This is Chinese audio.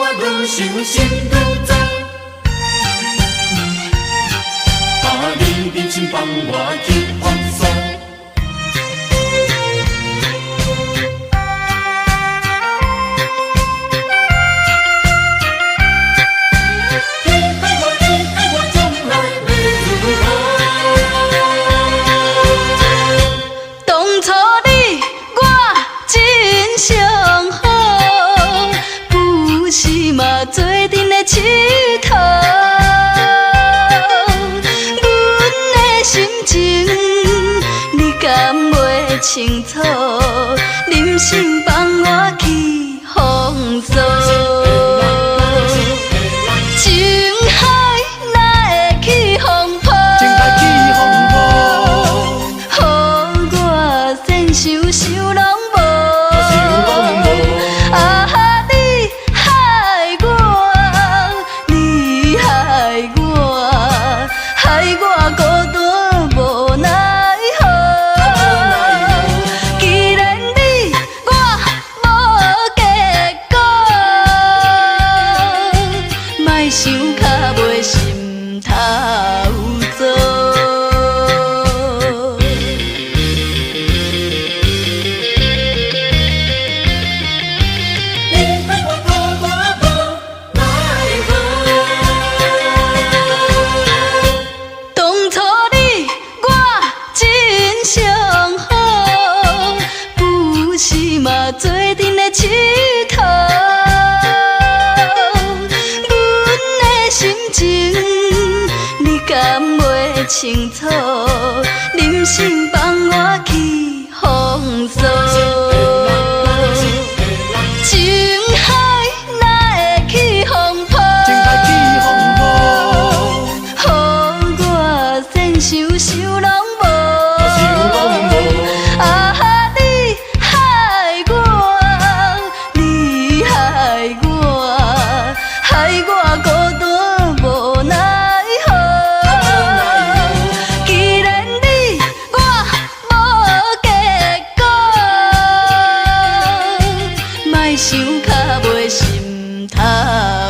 我愈想心愈糟。你忍心放我去风霜？做阵的佚佗，阮的心情你敢袂清楚？忍心放我去风霜，情海哪会起风波？予我先想想拢无。害我孤单无奈何，既然你我无结果，莫想较袂心头糟。做阵的佚佗，阮的心情你敢袂清楚？忍心放我去风霜，情海哪会起风波？予我先想想拢无。害我孤单无奈何，既然你我无结果，莫想较袂心头。